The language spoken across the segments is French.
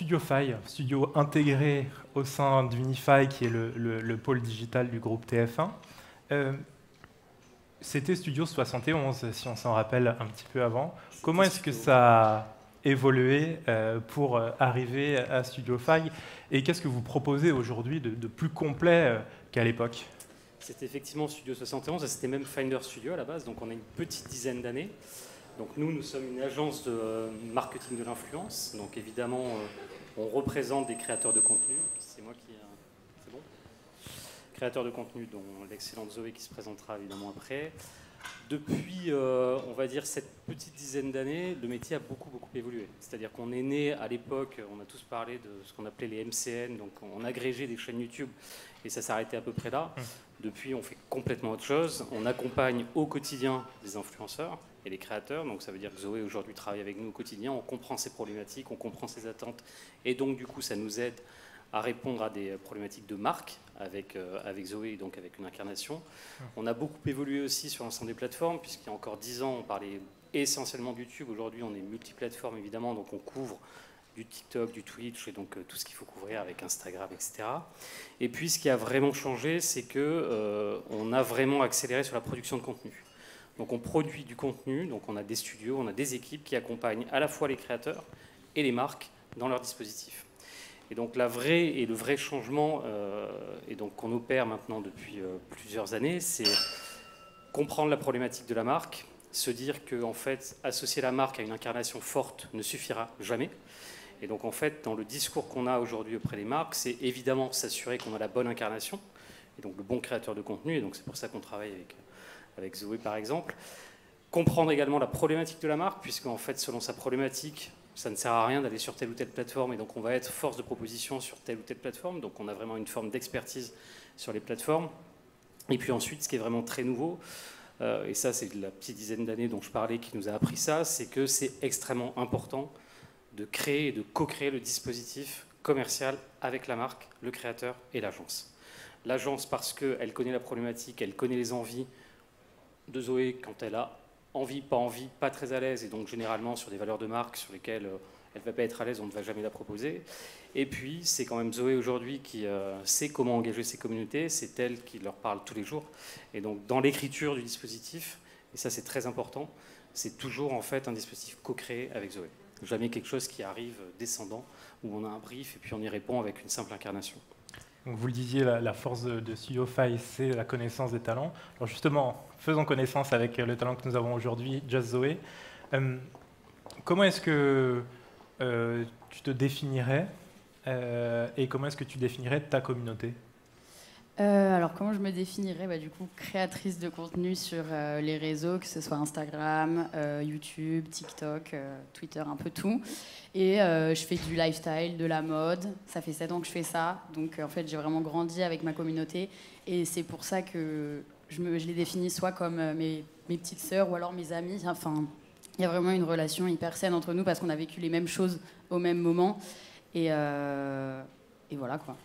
StudioFi, studio intégré au sein d'Unify, qui est le pôle digital du groupe TF1. C'était Studio 71, si on s'en rappelle un petit peu avant. Comment est-ce que ça a évolué pour arriver à StudioFi, et qu'est-ce que vous proposez aujourd'hui de plus complet qu'à l'époque? C'était effectivement Studio 71, et c'était même Finder Studio à la base, donc on a une petite dizaine d'années. Donc nous sommes une agence de marketing de l'influence, donc évidemment on représente des créateurs de contenu. C'est moi qui... c'est bon, créateurs de contenu, dont l'excellente Zoé qui se présentera évidemment après. Depuis, on va dire, cette petite dizaine d'années, le métier a beaucoup évolué. C'est-à-dire qu'on est né à l'époque, on a tous parlé de ce qu'on appelait les MCN, donc on agrégeait des chaînes YouTube, et ça s'arrêtait à peu près là. Depuis, on fait complètement autre chose. On accompagne au quotidien des influenceurs et les créateurs. Donc ça veut dire que Zoé aujourd'hui travaille avec nous au quotidien. On comprend ses problématiques, on comprend ses attentes, et donc du coup, ça nous aide à répondre à des problématiques de marque avec Zoé, et donc avec une incarnation. On a beaucoup évolué aussi sur l'ensemble des plateformes, puisqu'il y a encore 10 ans, on parlait essentiellement de YouTube. Aujourd'hui, on est multiplateforme, évidemment, donc on couvre du TikTok, du Twitch, et donc tout ce qu'il faut couvrir avec Instagram, etc. Et puis, ce qui a vraiment changé, c'est qu'on a vraiment accéléré sur la production de contenu. Donc on produit du contenu, donc on a des studios, on a des équipes qui accompagnent à la fois les créateurs et les marques dans leur dispositif. Et donc le vrai changement, et donc qu'on opère maintenant depuis plusieurs années, c'est comprendre la problématique de la marque, se dire que en fait, associer la marque à une incarnation forte ne suffira jamais. Et donc en fait, dans le discours qu'on a aujourd'hui auprès des marques, c'est évidemment s'assurer qu'on a la bonne incarnation, et donc le bon créateur de contenu, et donc c'est pour ça qu'on travaille avec Zoé par exemple. Comprendre également la problématique de la marque, puisqu'en fait, selon sa problématique, ça ne sert à rien d'aller sur telle ou telle plateforme, et donc on va être force de proposition sur telle ou telle plateforme, donc on a vraiment une forme d'expertise sur les plateformes. Et puis ensuite, ce qui est vraiment très nouveau, et ça c'est la petite dizaine d'années dont je parlais qui nous a appris ça, c'est que c'est extrêmement important de créer et de co-créer le dispositif commercial avec la marque, le créateur et l'agence. L'agence parce qu'elle connaît la problématique, elle connaît les envies de Zoé quand elle a envie, pas très à l'aise, et donc généralement sur des valeurs de marque sur lesquelles elle ne va pas être à l'aise, on ne va jamais la proposer. Et puis c'est quand même Zoé aujourd'hui qui sait comment engager ses communautés, c'est elle qui leur parle tous les jours. Et donc dans l'écriture du dispositif, et ça c'est très important, c'est toujours en fait un dispositif co-créé avec Zoé. Jamais quelque chose qui arrive descendant, où on a un brief et puis on y répond avec une simple incarnation. Donc vous le disiez, la force de StudioFi, c'est la connaissance des talents. Alors justement, faisons connaissance avec le talent que nous avons aujourd'hui, Just Zoé. Comment est-ce que tu te définirais et comment est-ce que tu définirais ta communauté? Alors comment je me définirais? Du coup, créatrice de contenu sur les réseaux, que ce soit Instagram, YouTube, TikTok, Twitter, un peu tout. Et je fais du lifestyle, de la mode. Ça fait 7 ans que je fais ça. Donc en fait, j'ai vraiment grandi avec ma communauté. Et c'est pour ça que je les définis soit comme mes petites sœurs ou alors mes amis. Enfin, il y a vraiment une relation hyper saine entre nous parce qu'on a vécu les mêmes choses au même moment. Et voilà quoi.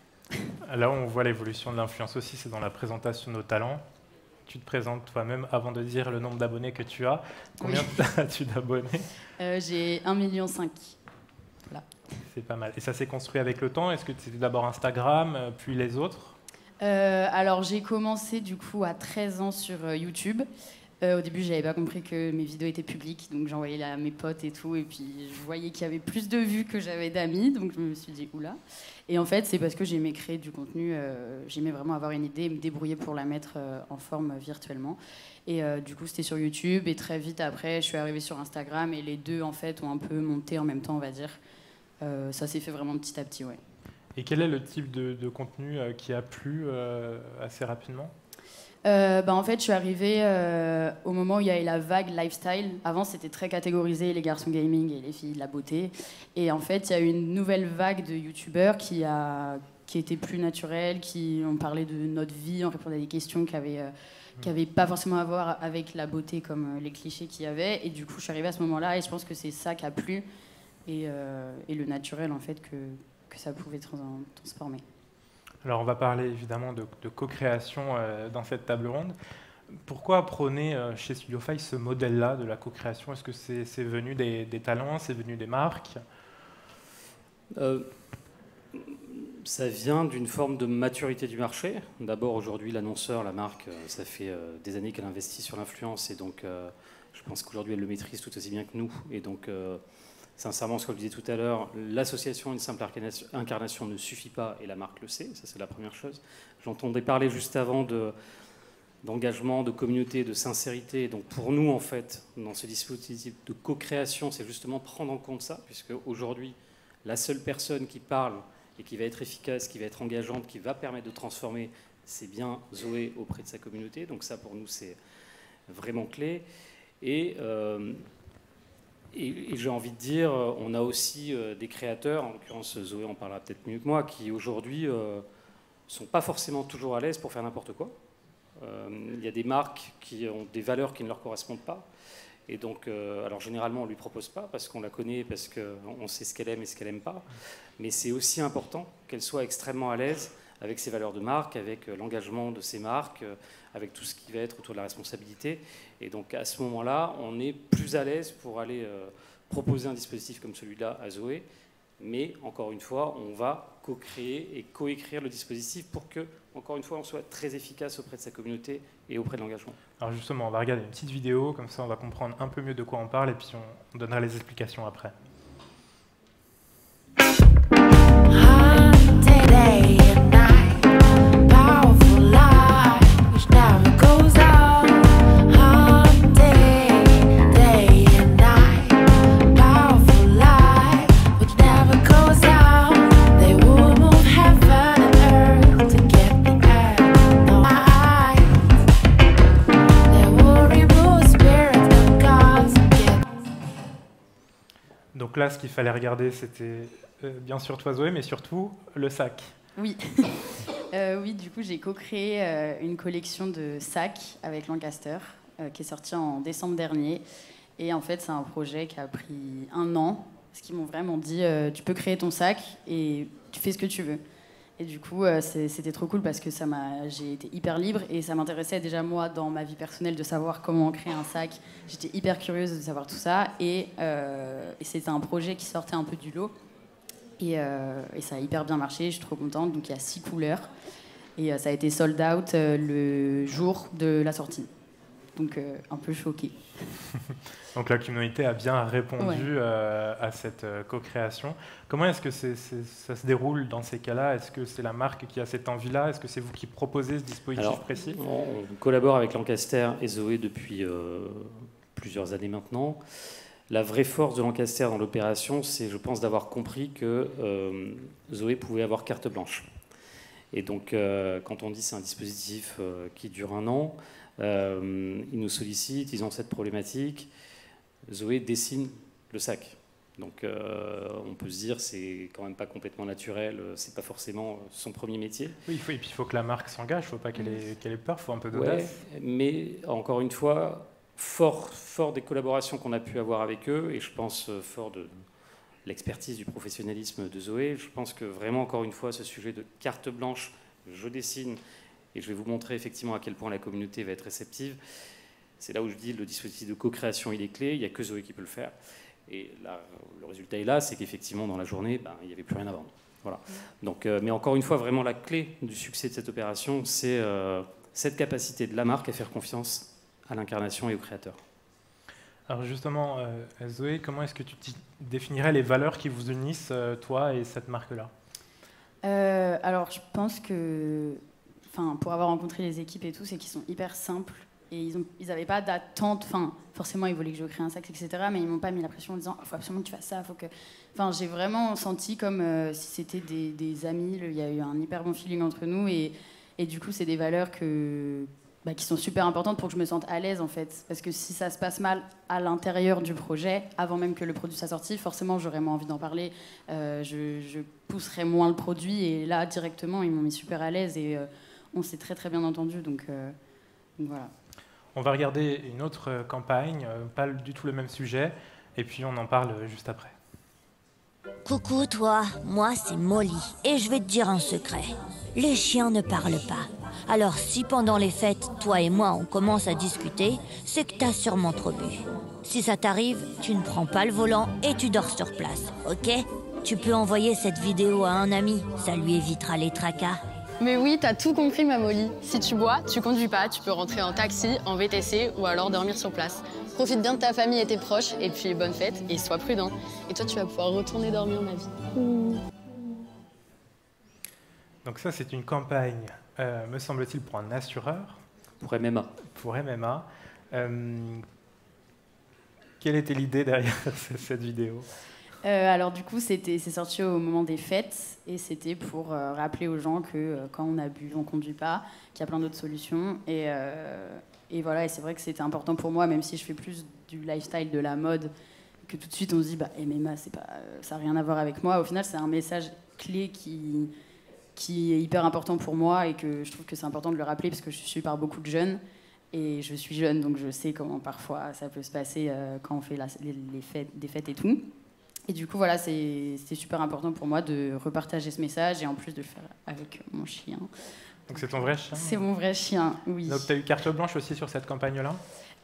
Là, on voit l'évolution de l'influence aussi, c'est dans la présentation de nos talents. Tu te présentes toi-même avant de dire le nombre d'abonnés que tu as. Combien as-tu d'abonnés? J'ai 1,5 million. Voilà. C'est pas mal. Et ça s'est construit avec le temps? Est-ce que c'était d'abord Instagram, puis les autres? Alors, j'ai commencé du coup à 13 ans sur YouTube. Au début, j'avais pas compris que mes vidéos étaient publiques, donc j'envoyais à mes potes et tout, et puis je voyais qu'il y avait plus de vues que j'avais d'amis, donc je me suis dit oula. Et en fait, c'est parce que j'aimais créer du contenu, j'aimais vraiment avoir une idée et me débrouiller pour la mettre en forme virtuellement. Et du coup, c'était sur YouTube, et très vite après, je suis arrivée sur Instagram, et les deux en fait ont un peu monté en même temps, on va dire. Ça s'est fait vraiment petit à petit, ouais. Et quel est le type de contenu qui a plu assez rapidement? En fait, je suis arrivée au moment où il y avait la vague lifestyle. Avant, c'était très catégorisé, les garçons gaming et les filles de la beauté. Et en fait, il y a eu une nouvelle vague de youtubeurs qui était plus naturelle, qui ont parlé de notre vie, on répondait à des questions qui avaient pas forcément à voir avec la beauté comme les clichés qu'il y avait. Et du coup, je suis arrivée à ce moment-là et je pense que c'est ça qui a plu et le naturel, en fait, que ça pouvait transformer. Alors on va parler évidemment de co-création dans cette table ronde. Pourquoi prôner chez StudioFi ce modèle-là de la co-création? Est-ce que c'est venu des talents, c'est venu des marques? Ça vient d'une forme de maturité du marché. D'abord, aujourd'hui, l'annonceur, la marque, ça fait des années qu'elle investit sur l'influence et donc je pense qu'aujourd'hui, elle le maîtrise tout aussi bien que nous. Et donc, sincèrement, ce que je disais tout à l'heure, l'association, une simple incarnation ne suffit pas et la marque le sait. Ça, c'est la première chose. J'entendais parler juste avant d'engagement, de communauté, de sincérité. Donc, pour nous, en fait, dans ce dispositif de co-création, c'est justement prendre en compte ça, puisque aujourd'hui, la seule personne qui parle et qui va être efficace, qui va être engageante, qui va permettre de transformer, c'est bien Zoé auprès de sa communauté. Donc ça, pour nous, c'est vraiment clé. Et j'ai envie de dire, on a aussi des créateurs, en l'occurrence Zoé en parlera peut-être mieux que moi, qui aujourd'hui sont pas forcément toujours à l'aise pour faire n'importe quoi. Il y a des marques qui ont des valeurs qui ne leur correspondent pas. Et donc, alors généralement, on ne lui propose pas parce qu'on la connaît, parce qu'on sait ce qu'elle aime et ce qu'elle n'aime pas. Mais c'est aussi important qu'elle soit extrêmement à l'aise avec ses valeurs de marque, avec l'engagement de ses marques, avec tout ce qui va être autour de la responsabilité. Et donc, à ce moment-là, on est plus à l'aise pour aller proposer un dispositif comme celui-là à Zoé. Mais, encore une fois, on va co-créer et coécrire le dispositif pour que, encore une fois, on soit très efficace auprès de sa communauté et auprès de l'engagement. Alors justement, on va regarder une petite vidéo, comme ça on va comprendre un peu mieux de quoi on parle et puis on donnera les explications après. Donc là, ce qu'il fallait regarder, c'était bien sûr toi Zoé, mais surtout le sac. Oui, oui, du coup j'ai co-créé une collection de sacs avec Lancaster qui est sortie en décembre dernier. Et en fait, c'est un projet qui a pris 1 an, parce qu'ils m'ont vraiment dit tu peux créer ton sac et tu fais ce que tu veux. Et du coup, c'était trop cool parce que j'ai été hyper libre et ça m'intéressait déjà moi dans ma vie personnelle de savoir comment créer un sac. J'étais hyper curieuse de savoir tout ça et c'était un projet qui sortait un peu du lot et ça a hyper bien marché. Je suis trop contente. Donc il y a 6 couleurs et ça a été sold out le jour de la sortie. Donc un peu choquée. Donc la communauté a bien répondu à cette co-création. Comment est-ce que ça se déroule dans ces cas-là? Est-ce que c'est la marque qui a cette envie-là? Est-ce que c'est vous qui proposez ce dispositif précis? On collabore avec Lancaster et Zoé depuis plusieurs années maintenant. La vraie force de Lancaster dans l'opération, c'est, je pense, d'avoir compris que Zoé pouvait avoir carte blanche. Et donc, quand on dit c'est un dispositif qui dure 1 an, ils nous sollicitent, ils ont cette problématique. Zoé dessine le sac. Donc on peut se dire c'est quand même pas complètement naturel, c'est pas forcément son premier métier. Oui, et puis il faut que la marque s'engage, il ne faut pas qu'elle ait peur, il faut un peu d'audace. Ouais, mais encore une fois, fort des collaborations qu'on a pu avoir avec eux, et je pense fort de l'expertise, du professionnalisme de Zoé, je pense que vraiment encore une fois ce sujet de carte blanche, je dessine, et je vais vous montrer effectivement à quel point la communauté va être réceptive. C'est là où je dis le dispositif de co-création, il est clé, il n'y a que Zoé qui peut le faire. Et là, le résultat est là, c'est qu'effectivement, dans la journée, il n'y avait plus rien à vendre. Voilà. Donc, mais encore une fois, vraiment, la clé du succès de cette opération, c'est cette capacité de la marque à faire confiance à l'incarnation et au créateur. Alors justement, Zoé, comment est-ce que tu définirais les valeurs qui vous unissent, toi et cette marque-là? Alors, je pense que, pour avoir rencontré les équipes et tout, c'est qu'ils sont hyper simples. Et ils n'avaient pas d'attente, forcément ils voulaient que je crée un sac, etc. Mais ils m'ont pas mis la pression en disant il faut absolument que tu fasses ça, faut que... j'ai vraiment senti comme si c'était des amis, il y a eu un hyper bon feeling entre nous et du coup c'est des valeurs qui sont super importantes pour que je me sente à l'aise en fait. Parce que si ça se passe mal à l'intérieur du projet, avant même que le produit soit sorti, forcément j'aurais moins envie d'en parler, je pousserais moins le produit et là directement ils m'ont mis super à l'aise et on s'est très très bien entendu donc voilà. On va regarder une autre campagne, pas du tout le même sujet, et puis on en parle juste après. Coucou toi, moi c'est Molly, et je vais te dire un secret. Les chiens ne parlent pas. Alors si pendant les fêtes, toi et moi on commence à discuter, c'est que t'as sûrement trop bu. Si ça t'arrive, tu ne prends pas le volant et tu dors sur place, ok? Tu peux envoyer cette vidéo à un ami, ça lui évitera les tracas. Mais oui, t'as tout compris, ma Molly. Si tu bois, tu conduis pas, tu peux rentrer en taxi, en VTC ou alors dormir sur place. Profite bien de ta famille et tes proches, et puis bonne fête, et sois prudent. Et toi, tu vas pouvoir retourner dormir, ma vie. Donc ça, c'est une campagne, me semble-t-il, pour un assureur. Pour MMA. Pour MMA. Quelle était l'idée derrière cette vidéo ? Alors du coup, c'est sorti au moment des fêtes et c'était pour rappeler aux gens que quand on a bu, on conduit pas, qu'il y a plein d'autres solutions. Et voilà, et c'est vrai que c'était important pour moi, même si je fais plus du lifestyle, de la mode, que tout de suite on se dit bah, MMA, ça n'a rien à voir avec moi. Au final, c'est un message clé qui est hyper important pour moi et que je trouve que c'est important de le rappeler parce que je suis par beaucoup de jeunes. Et je suis jeune, donc je sais comment parfois ça peut se passer quand on fait des fêtes et tout. Et du coup, voilà, c'est super important pour moi de repartager ce message et en plus de le faire avec mon chien. Donc c'est ton vrai chien ? C'est mon vrai chien, oui. Donc tu as eu carte blanche aussi sur cette campagne-là ?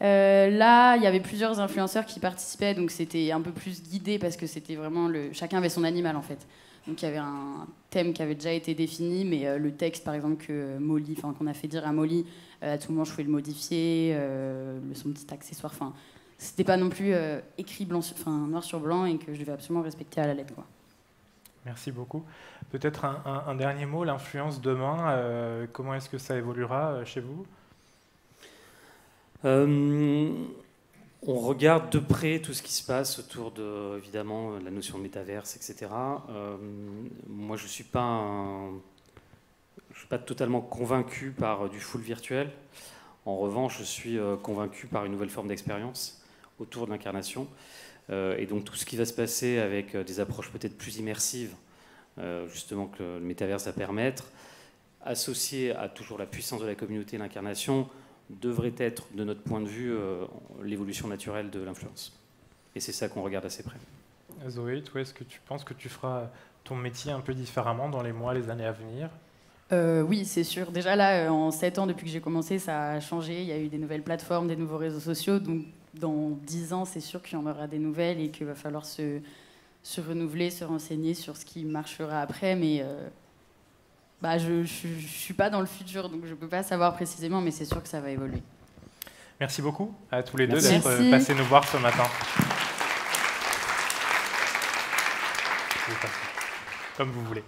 Là, il y avait plusieurs influenceurs qui participaient, donc c'était un peu plus guidé parce que c'était vraiment chacun avait son animal en fait. Donc il y avait un thème qui avait déjà été défini, mais le texte, par exemple, qu'on a fait dire à Molly, à tout moment je pouvais le modifier, son petit accessoire. Enfin, c'était pas non plus écrit noir sur blanc et que je devais absolument respecter à la lettre, quoi. Merci beaucoup. Peut-être un dernier mot, l'influence demain. Comment est-ce que ça évoluera chez vous ? On regarde de près tout ce qui se passe autour de, évidemment, la notion de métaverse, etc. Moi, je ne suis pas totalement convaincu par du full virtuel. En revanche, je suis convaincu par une nouvelle forme d'expérience autour de l'incarnation. Et donc, tout ce qui va se passer avec des approches peut-être plus immersives, justement, que le métaverse va permettre, associé à toujours la puissance de la communauté et l'incarnation, devrait être, de notre point de vue, l'évolution naturelle de l'influence. Et c'est ça qu'on regarde assez près. Zoé, toi, est-ce que tu penses que tu feras ton métier un peu différemment dans les mois, les années à venir ? Oui, c'est sûr. Déjà là, en 7 ans, depuis que j'ai commencé, ça a changé. Il y a eu des nouvelles plateformes, des nouveaux réseaux sociaux. Donc dans 10 ans, c'est sûr qu'il y en aura des nouvelles et qu'il va falloir se renouveler, se renseigner sur ce qui marchera après. Mais je ne suis pas dans le futur, donc je ne peux pas savoir précisément, mais c'est sûr que ça va évoluer. Merci beaucoup à tous les deux Merci. d'être passés nous voir ce matin. Comme vous voulez.